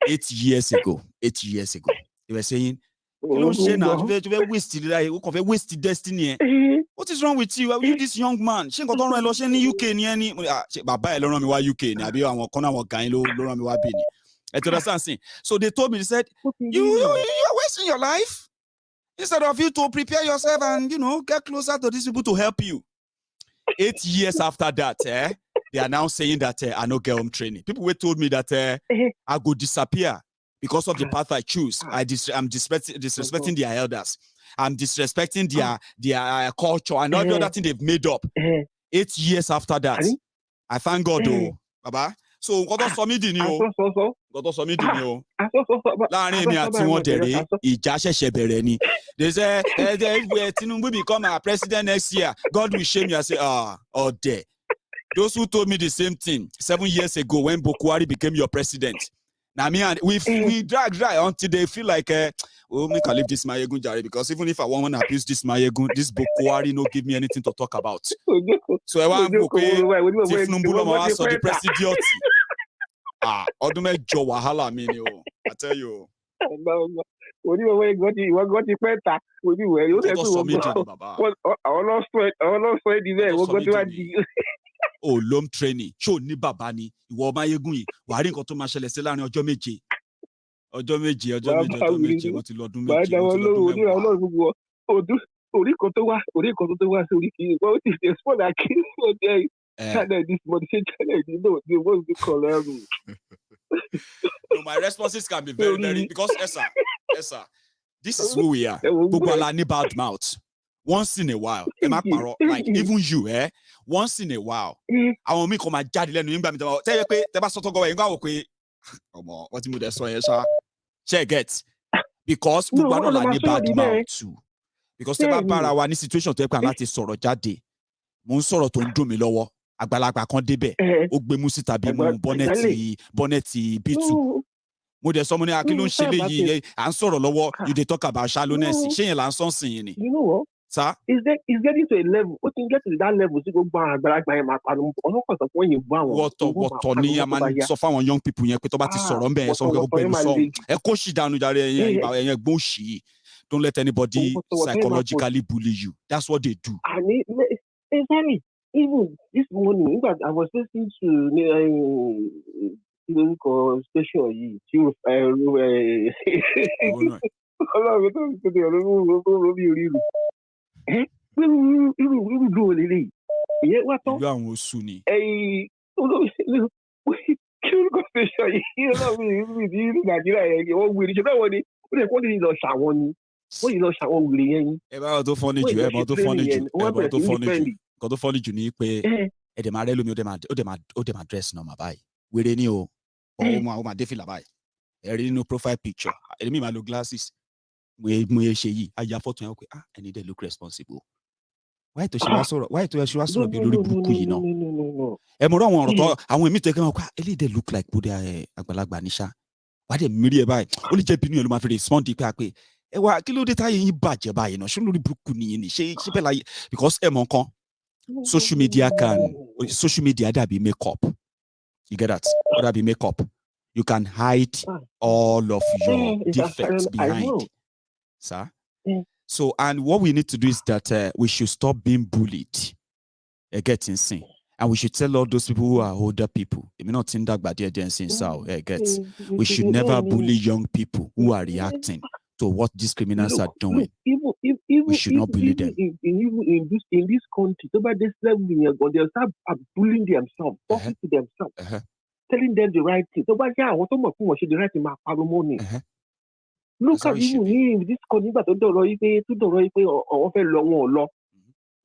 8 years ago they were saying kí ló ń ṣe náà tó fẹ́ waste láyé ó kàn fẹ́ waste destiny ẹ̀ what is wrong with you you this young man ṣé nǹkan tó rán ẹ lọ ṣe ní UK ni ẹ ní bàbá ẹ ló rán mi wá UK ni àbí àwọn kan náà àwọn gan ló rán mi wá bí ni ẹ ti understand sin so they told me they said you are wasting your life instead of you to prepare yourself and get closer to these people to help you. 8 years after that, they are now saying that I no get home training. People were told me that I go disappear because of the path I choose. I'm disrespecting their elders. I'm disrespecting their culture and every other thing they've made up. 8 years after that, I thank God, though, Baba. So, God don't submit the new. God don't submit the new. Láàrin mi àti wọn dẹ̀rẹ̀ ìjà ṣẹ̀ṣẹ̀ bẹ̀rẹ̀ ni. They say, if Tinubu become our president next year, God will shame you. I say, there. Those who told me the same thing 7 years ago when Bokwari became your president. Now, me and we drag until they feel like, we can leave this Mayegun Jare because even if I want to abuse this Mayegun, this Bokwari no give me anything to talk about. So I want to say, the president. Ọdún mẹ́jọ wàhálà mi ni o. I tell you. Oníwèé got the pẹ́ta. Oníwèé yóò tẹ́tù wọ́n. Àwọn ọlọ́sọ ẹni bẹ́ẹ̀ wọ́n gbọ́ tí wọ́n di. Lom training ṣó ní bàbá ni ìwọ Mayegun yìí wàá rí nǹkan tó máa ṣẹlẹ̀ sí láàrin ọjọ́ méje wọ́n ti lọ́dún méje. Bàbá wọn lóru onírà ọlọ́run gbogbo orí kan tó wá sí orí kìíní wọ́n ti ṣe fọ́ọ̀dà kí wọ́n jẹ́ channel this money ṣe channel yìí no dey wọ́n ti kọ̀ lẹ́rù. No, my responses can be very very because Esa, this is who we are. Gbogbo ala ní bad mouth. Once in a while, like even you, once in a while, àwọn mi kò máa jáde lẹ́nu nígbà mi tẹ́ yẹ pé tẹ́ bá sọ́tọ́ gọ́wọ́ yẹn gbà wò pé ọmọ wọ́n ti mú dẹ̀ sọ yẹn ṣá ṣe get because gbogbo àná la ní bad mouth too because tẹ́ bá bára wa ní situation tó yẹ pé láti sọ̀rọ̀ jáde mò ń sọ̀rọ̀ tó ń dùn mí lọ́wọ́ àgbàlagbà kan débẹ̀ ó gbé mú síta bí mú bọ́nẹ̀tì B2 mo dẹ̀ sọ mo ní akí ló ń ṣe léyìí à ń sọ̀rọ̀ lọ́wọ́ you dey talk about shallowness ṣé yẹn là ń sọ sìn yín ni Sir? It's getting to a level. What can get to that level? To go back, but like my when you what ni a man so far young people yẹn pé tó bá ti sọ̀rọ̀ ńbẹ̀ so go gbẹnu sọ ẹ kó ṣì dànù jàre ẹ̀yin gbọ́n ṣì. Don't let anybody psychologically bully you. That's what they do. Exactly. Even this morning, I was listening to station yìí tí irú dúró lélẹ̀ ìyẹn wá tán. Ìlú àwọn oṣù ni. Kí orúkọ station yìí ọlọ́run ní Nàìjíríà yẹn wọ́n wí ìṣẹ́ bẹ́ẹ̀ wọ́n ni ó lè kó lè lọ ṣàwọn ni wọ́n yìí lọ ṣàwọn wìrì yẹn ni. Ẹ bá wọn tó fọ́nì jù nǹkan tó fọ́nì jù ní pé ẹ̀dẹ̀ máa rẹ́ lómi ó dẹ̀ máa dress normal báyìí wéré ni o ó máa dé fìlà báyìí ẹ rí nínú profile picture èmi máa lo glasses mo yẹ ṣe yìí aya fọ́tò yẹn wọ́n pé ẹni dẹ̀ look responsible wáyé tó ṣe wá sọ̀rọ̀ bí lórí burúkú yìí náà ẹ mọ̀ ọ́ àwọn ọ̀rọ̀ tó àwọn èmi tó kẹ́ wọn kó eléyìí dẹ̀ look like bóde àgbàlagbà níṣà wàá dẹ̀ mírí ẹ báyìí ó lè jẹ́ bínú yẹn ló máa fi respond pé ẹ wá kí ló dé táyé yín bàjẹ́ báyìí náà ṣé lórí burúkú nìyẹn ni ṣé bẹ́ẹ̀ láyé because ẹ mọ̀ nǹkan social media dàbí makeup you get that ó dàbí makeup you can hide all of your defects behind sir. So, and what we need to do is that we should stop being bullied, getting seen. And we should tell all those people who are older people, we should never bully young people who are reacting to what these criminals are doing. We should not bully them. In this country, over this level, they'll start bullying themselves, talking to themselves, telling them the right thing. So, the right thing, look at you ní this country nígbà tó dọ̀rọ̀ yìí pé ọ̀wọ́ fẹ́ lọ wọn ò lọ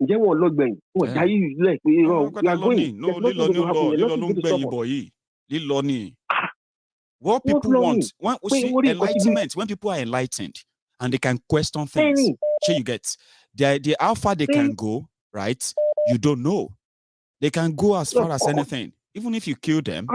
ǹjẹ́ wọn ò lọ gbẹ̀yìn wọn jáyé ìlẹ̀ pé lílọ ló ń gbẹ̀yìn bọ̀ yìí lílọ ni. What people want when people are enlightened and they can question things shey you get the how far they can go, right? You don't know. They can go as far as anything. Even if you kill them,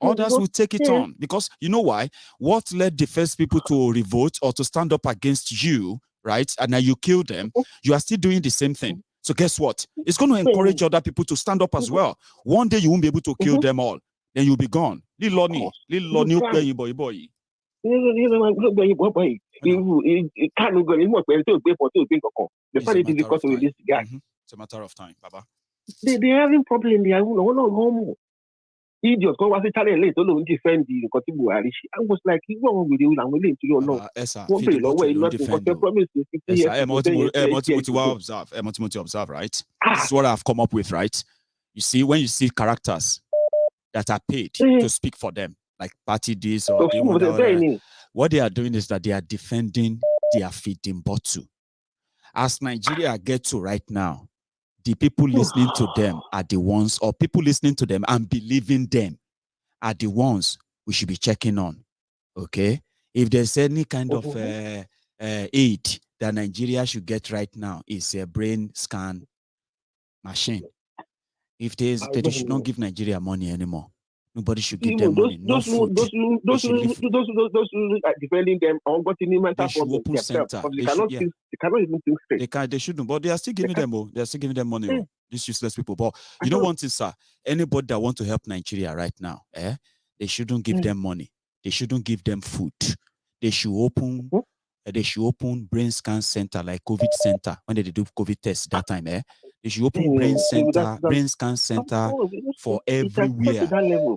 others will take it on. Because you know why? What led the first people to revolt or to stand up against you, right? And now you kill them, you are still doing the same thing. So guess what? It's going to encourage other people to stand up as well. One day you won't be able to kill them all. Then you'll be gone. Liloni, boy. It's a matter of time, Baba. They're having problem. They are normal. Idiot kan wá sí channel late tó lòun defend nǹkan tí Buhari ṣe. I was like irú àwọn wèrè wo làwọn eléyìí torí Ọlọ́run wọ́n bèrè lọ́wọ́ ẹ̀ lọ́dún nǹkan tẹ́ promise to 50 years. ẹ mọ tí mo ti observe, right? This is what I've come up with, right? You see, when you see characters that are paid to speak for them, like party this or what they are doing is that they are defending their feeding bottle. As Nigeria gets to right now, the people listening to them are the ones, or people listening to them and believing them are the ones we should be checking on. Okay? If there's any kind of aid that Nigeria should get right now, is a brain scan machine. If they should not give Nigeria money anymore. Nobody should give them money. Those who are defending them or got in mental open center. They cannot even think straight. They shouldn't, but they are still giving them. They are still giving them money. These useless people. But you know one thing, sir. Anybody that want to help Nigeria right now, they shouldn't give them money. They shouldn't give them food. They should open. They should open brain scan center like COVID center when they do COVID tests that time. They should open brain scan center for everywhere.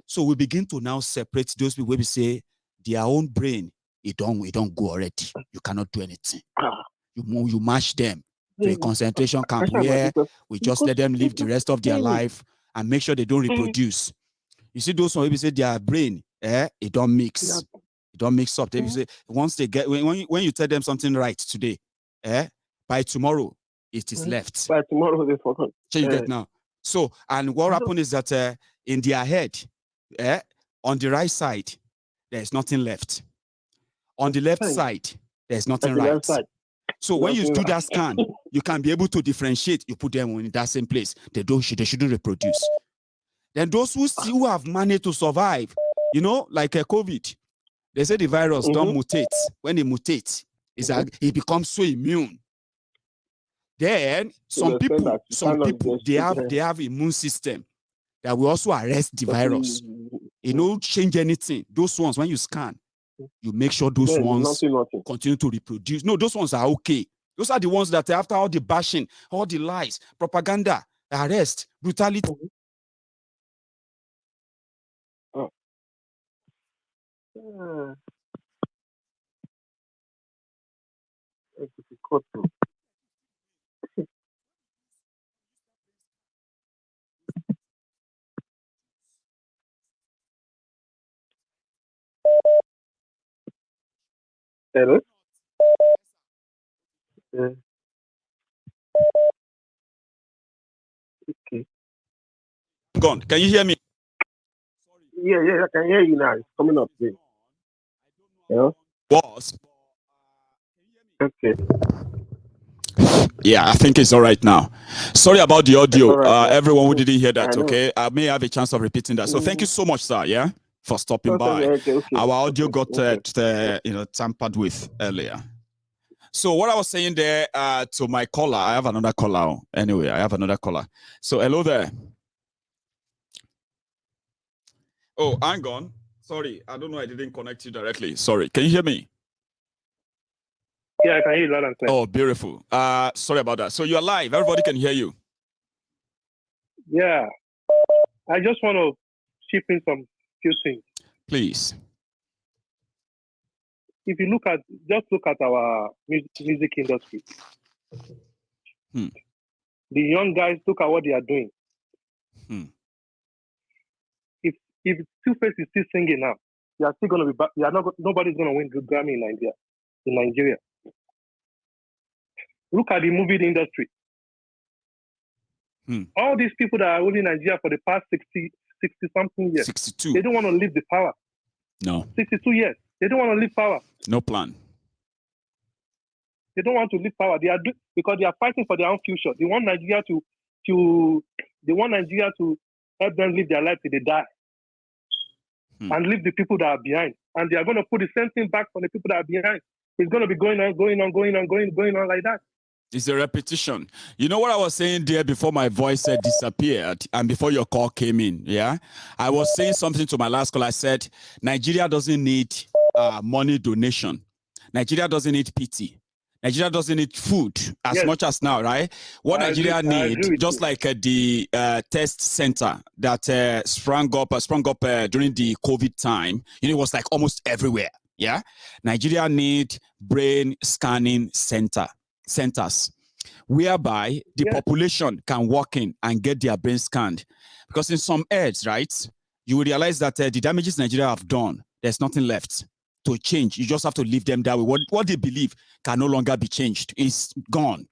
So we begin to now separate those people where we say their own brain, it don't go already. You cannot do anything. You mash them to a concentration camp where we just let them live the rest of their life and make sure they don't reproduce. You see those where we say their brain, it don't mix. It don't mix up. They say once they get when you tell them something right today, by tomorrow it is left. By tomorrow they forgot. So you get now. So, and what happened is that in their head, on the right side, there's nothing left. On the left side, there's nothing right. So when you do that scan, you can be able to differentiate. You put them in that same place. They shouldn't reproduce. Then those who have managed to survive, you know, like COVID, they say the virus don't mutate. When it mutates, it becomes so immune. Then some people they have immune system that will also arrest the virus. It don't change anything. Those ones, when you scan, you make sure those ones continue to reproduce. No, those ones are okay. Those are the ones that after all the bashing, all the lies, propaganda, arrest, brutality. Hello? Okay. Gone. Can you hear me? Yeah, I can hear you now. It's coming up. Yeah. Was. Okay. Yeah, I think it's all right now. Sorry about the audio. Right, everyone who didn't hear that, okay? I may have a chance of repeating that. So thank you so much, sir, yeah, for stopping by. Okay. Our audio got tampered with earlier. So what I was saying there to my caller, I have another caller. Anyway, I have another caller. So hello there. Oh, hang on. Sorry, I don't know. I didn't connect you directly. Sorry. Can you hear me? Yeah, I can hear you loud and clear. Oh, beautiful. Sorry about that. So you're live. Everybody can hear you. Yeah. I just want to chip in some few things. Please. If you look at our music industry, the young guys, look at what they are doing. If Two-Face is still singing now, they are still going to be back. Nobody's going to win the Grammy in Nigeria. Look at the movie industry. All these people that are ruling Nigeria for the past 60 something years, 62. They don't want to leave the power. No. 62 years. They don't want to leave power. No plan. They don't want to leave power. Because they are fighting for their own future. They want Nigeria to help them live their life till they die. And leave the people that are behind. And they are going to put the same thing back on the people that are behind. It's going to be going on like that. It's a repetition. You know what I was saying there before my voice disappeared and before your call came in, yeah? I was saying something to my last call. I said, Nigeria doesn't need money donation. Nigeria doesn't need pity. Nigeria doesn't need food as much as now, right? What Nigeria needs, just like the test center that sprung up during the COVID time, it was like almost everywhere, yeah? Nigeria need brain scanning centers whereby the population can walk in and get their brain scanned. Because in some areas, right, you will realize that the damages Nigeria have done, there's nothing left to change. You just have to leave them that way. What they believe can no longer be changed. It's gone.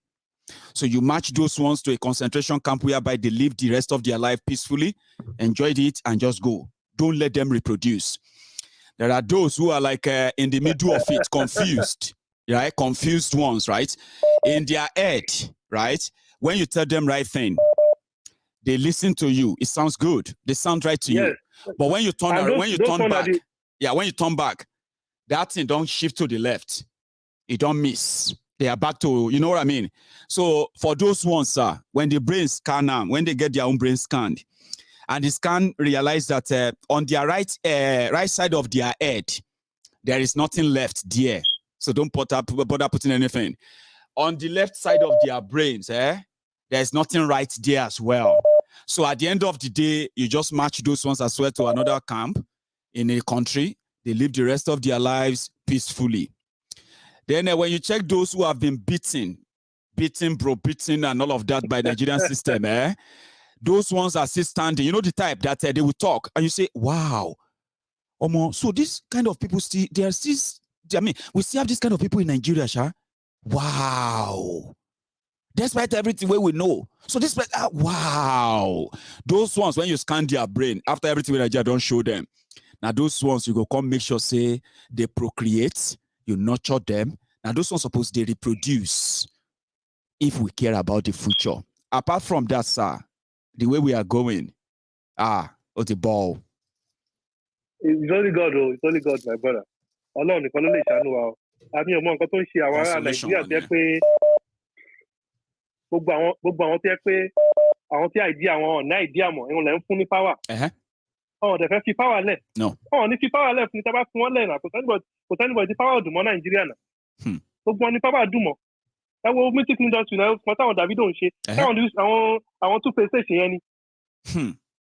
So you match those ones to a concentration camp whereby they live the rest of their life peacefully, enjoyed it, and just go. Don't let them reproduce. There are those who are like in the middle of it, confused. Right? Confused ones, right? In their head, right? When you tell them right thing, they listen to you. It sounds good. They sound right to you. But when you turn back, that thing don't shift to the left. It don't miss. They are back to, you know what I mean? So for those ones, when the brain scan them, when they get their own brain scanned, and the scan realize that on their right side of their head, there is nothing left there. So don't bother putting anything. On the left side of their brains, there's nothing right there as well. So at the end of the day, you just match those ones as well to another camp in a country. They live the rest of their lives peacefully. Then when you check those who have been beaten and all of that by Nigerian system, those ones are still standing. You know the type that they will talk and you say, wow. So this kind of people we still have this kind of people in Nigeria, Sha. Wow. Despite everything we know. So wow. Those ones, when you scan their brain, after everything in Nigeria, don't show them. Now those ones, you go come make sure, say, they procreate, you nurture them. Now those ones supposed they reproduce if we care about the future. Apart from that, sir, the way we are going, the ball. It's only God, it's only God, my brother. Ọlọ́run nìkan ló lè ṣàánú wa o. Àmì ọmọ nǹkan tó ń ṣe àwọn ará Nàìjíríà jẹ́ pé gbogbo àwọn tí ẹ pé àwọn tí àìdí àwọn ọ̀nà àìdí àmọ̀ ẹ̀hún lẹ́ ń fún ní power. Ọ̀hún dẹ̀ fẹ́ fi power lẹ̀. Ọ̀hún ní fi power lẹ̀ fún ní tábà fún wọn lẹ̀ náà kò sẹ́nibọ̀dì power dùn mọ́ Nàìjíríà náà. Gbogbo wọn ní power dùn mọ́. Ẹ wo music industry náà kan táwọn Davido ń ṣe. Àwọn two face ṣe yẹn ni.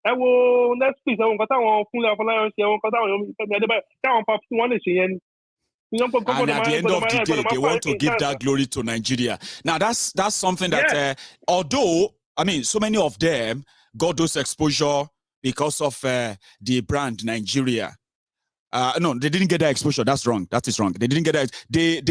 Ẹ wo Netflix ẹ wo nǹkan táwọn Kúnlé Afọláyan ṣe ẹ wo nǹkan táwọn Fẹ́mi Adébáyọ̀ táwọn pop tí wọ́n lè ṣe yẹn ni. And at the end of the day, they want to give that glory to Nigeria. Now, that's something that, although, I mean, so many of them got those exposure because of the brand Nigeria. No, they didn't get that exposure. That's wrong. That is wrong. They didn't get that. They